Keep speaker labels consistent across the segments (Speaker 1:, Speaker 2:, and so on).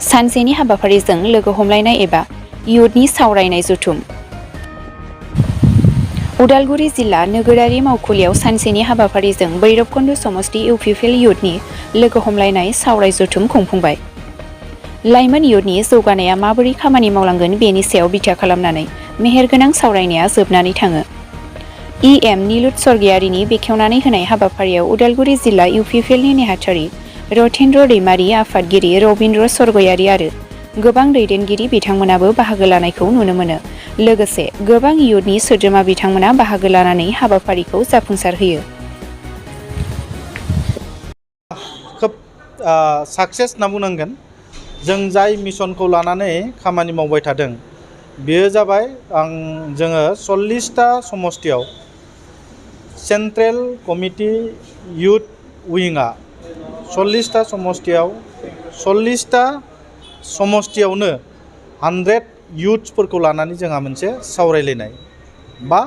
Speaker 1: सानसेनि हाबाफारिजों लोगो हमलायनाय एबा युथनि सावरायनाय जथुम। उदालगुरि जिल्ला नोगोरारि मावखुलियाव सानसेनि हाबाफारिजों भैरबकुन्द समष्टि इउपिपिएल युथनि लोगो हमलायनाय सावराय जथुम खुंफुंबाय। लाइमोन युथनि जौगानाया माबोरै खामानि मावलांगोन बेनि सायाव बिथा खालामनानै मेहेरगोनां सावरायनाया जोबनानै थाङो। इएम निलुत सर्गियारिनि बेखेवनानै होनाय हाबाफारियाव उदालगुरि जिल्ला इउपिपिएलनि नेहाथारि रथेन्द्र दैमारि, आफादगिरि रबिन्द्र सर्गयारि आरो गोबां दैदेनगिरि बिथांमोनाबो बाहागो लानायखौ नुनो मोनो। लोगोसे गोबां युथनि सोद्रोमा बिथांमोना बाहागो लानानै हाबाफारिखौ जाफुंसारहोयो।
Speaker 2: खोब साक्सेस होनना बुंनांगोन। जों जाय मिशनखौ लानानै खामानि मावबाय थादों बेयो जाबाय जोङो 40टा समष्टियाव सेन्ट्रेल कमिटि युथ उइंआ 40टा समष्टियाव 40टा समष्टियावनो 100 युथ्सफोरखौ लानानै जोंहा मोनसे सावरायलायनाय बा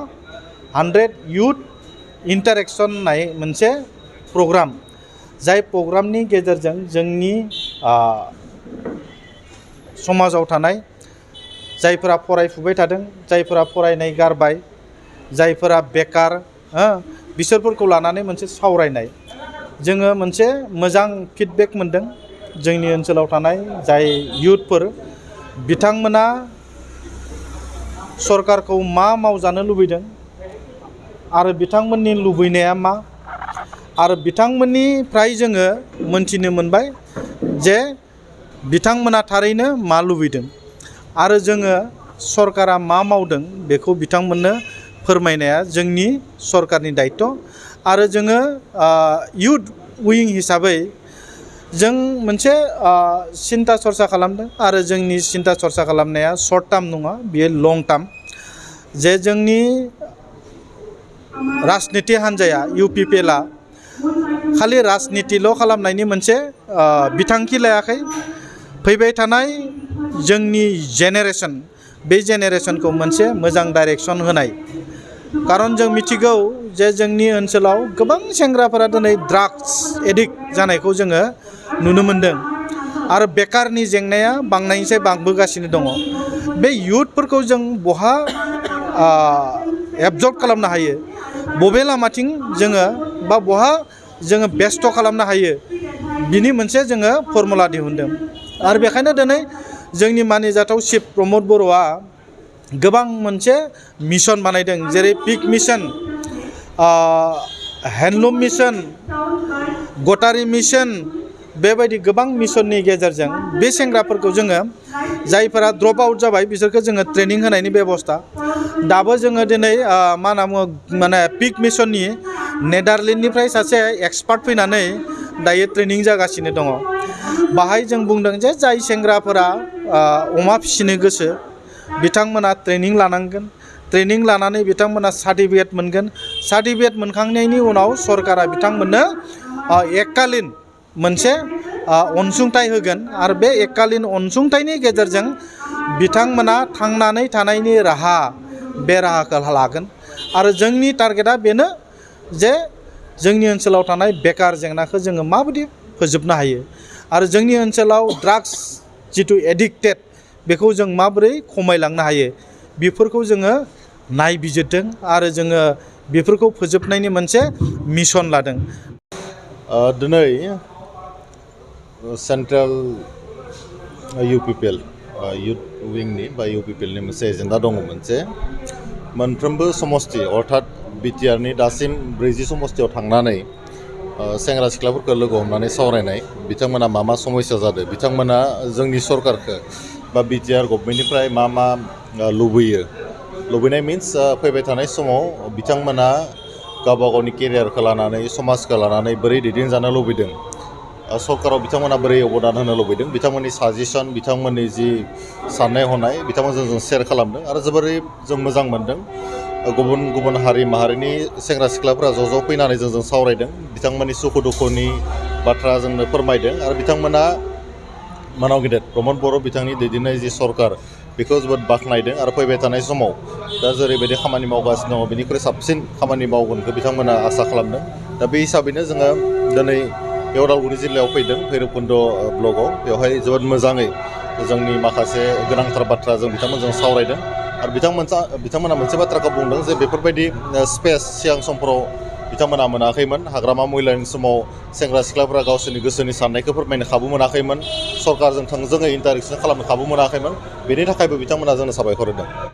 Speaker 2: 100 युथ इन्टारेक्शन होननाय मोनसे प्रग्राम, जाय प्रग्रामनि गेजेरजों जोंनि समाजाव थानाय जायफोरा फरायफुबाय थादों, जायफोरा फरायनाय गारबाय, जायफोरा बेकार बिसोरफोरखौ लानानै मोनसे सावरायनाय। जोङो मोनसे मोजां फिडबेक मोनदों। जोंनि ओनसोलाव थानाय जाय युथफोर बिथांमोना सरकारखौ मा मावजानो लुबैदों आरो बिथांमोननि लुबैनाया मा, आरो बिथांमोननिफ्राय जोङो मोनथिनो मोनबाय जे बिथांमोना थारैनो मा लुबैदों आरो जोङो सरकारा मा मावदों बेखौ बिथांमोननो फोरमायनाया जोंनि सरकारनि दायित्व। आरो जोङो युथ उइं हिसाबै जों मोनसे सिन्था सरसा खालामदों आरो जोंनि सिन्था सरसा खालामनाया सर्ट टार्म नङा, बेयो लं टार्म। जे जोंनि राजनिति हान्जाया इउपिपिएलआ खालि राजनितिल' खालामनायनि मोनसे बिथांखि लायाखै। फैबाय थानाय जोंनि जेनेरेसन, बे जेनेरेसनखौ मोनसे मोजां डाइरेक्सन होनाय। खारन जों मिथिगौ जे जोंनि ओनसोलाव गोबां सेंग्राफोरा दिनै ड्राग्स एडिक्ट जानायखौ जोङो नुनो मोनदों आरो बेकारनि जेंनाया बांनायनिफ्राय बांबोगासिनो दङ। बे युथफोरखौ जों बहा एबजर्ब खालामनो हायो, बबे लामाथिं जोङो बा बहा जोङो बेस्थ' खालामनो हायो, बिनि मोनसे जोङो फर्मुला दिहुनदों। आरो बेखायनो दिनै जोंनि मानिजाथाव चिफ प्रमद बर'आ गोबां मोनसे मिशन बानायदों, जेरै पिक मिशन, हेन्डलुम मिशन, गटारि मिशन, बेबायदि गोबां मिशननि गेजेरजों बे सेंग्राफोरखौ जोङो जायफोरा ड्रप आउट जाबाय बिसोरखौ जोङो ट्रेनिं होनायनि बेबस्था। दाबो जोङो दिनै मा होनना बुङो, माने पिक मिशननि नेदारलेण्डनिफ्राय सासे एक्सपार्ट फैनानै दायो ट्रेनिं जागासिनो दङ। बाहाय जों बुंदों जे जाय सेंग्राफोरा अमा फिसिनो गोसो बिथांमोना ट्रेनिं लानांगोन। ट्रेनिं लानानै बिथांमोना सार्टिफिकेट मोनगोन। सार्टिफिकेट मोनखांनायनि उनाव सरकारा बिथांमोननो एककालीन मोनसे अनसुंथाइ होगोन आरो बे एककालीन अनसुंथाइनि गेजेरजों बिथांमोना थांनानै थानायनि राहा, बे राहाखौ लागोन। आरो जोंनि टारगेटआ बेनो जे जोंनि ओनसोलाव थानाय बेकार जेंनाखौ जोङो माबायदि फोजोबनो हायो आरो जोंनि ओनसोलाव ड्राग्स जिथु एडिक्टेड बेखौ जों माबोरै खमायलांनो हायो, बेफोरखौ जोङो नायबिजिरदों आरो जोङो बेफोरखौ फोजोबनायनि मोनसे मिशन लादों।
Speaker 3: दिनै सेन्ट्रेल इउपिपिएल युथ उइंनि बा इउपिपिएलनि मोनसे एजेन्डा दङ, मोनसे मोनफ्रोमबो समष्टि अर्थात बिटिआरनि दासिम 40 समष्टियाव थांनानै सेंग्रा सिख्लाफोरखौ लोगो हमनानै सावरायनाय, बिथांमोना मा मा समस्या जादों, बिथांमोना जोंनि सरकारखौ बा बिटिआर गभर्नमेन्टनिफ्राय मा मा लुबैनाय मिन्स फैबाय थानाय समाव बिथांमोना गावबा गावनि केरियारखौ लानानै, समाजखौ लानानै बोरै दैदेनजानो लुबैदों, सरकाराव बिथांमोना बोरै अबदान होनो लुबैदों, बिथांमोननि साजेसन, बिथांमोननि जि साननाय हनाय बिथांमोनजों जों शेयार खालामदों आरो जोबोरै जों मोजां मोनदों। गुबुन गुबुन हारि माहारिनि सेंग्रा सिख्लाफोरा ज' फैनानै जोंजों सावरायदों, बिथांमोननि सुखु दुखुनि बाथ्रा जोंनो फोरमायदों आरो बिथांमोना मानाव गेदेर प्रमद बर' बिथांनि दैदेननाय जि सरकार बेखौ जोबोद बाख्नायदों आरो फैबाय थानाय समाव दा जेरैबायदि खामानि मावगासिनो दङ बेनिख्रुइ साबसिन खामानि मावगोनखौ बिथांमोना आसा खालामदों। दा बे हिसाबैनो जोङो दिनै बे उदालगुरि जिल्लायाव फैदों भैरबकुन्द ब्लकआव बेवहाय जोबोद मोजाङै जोंनि माखासे गोनांथार बाथ्रा जों बिथांमोनजों सावरायदों आरो बिथांमोना मोनसे बाथ्राखौ बुंदों जे बेफोरबायदि स्पेस सिगां समफोराव बिथांमोना मोनाखैमोन हाग्रामा महिलानि समाव सेंग्रा सिख्लाफोरा गावसोरनि गोसोनि साननायखौ फोरमायनो खाबु मोनाखैमोन सरकारजों थोंजोङै इन्टारेक्सन खालामनो खाबु मोनाखैमोन बेनि थाखायबो बिथांमोना जोंनो साबायखर होदों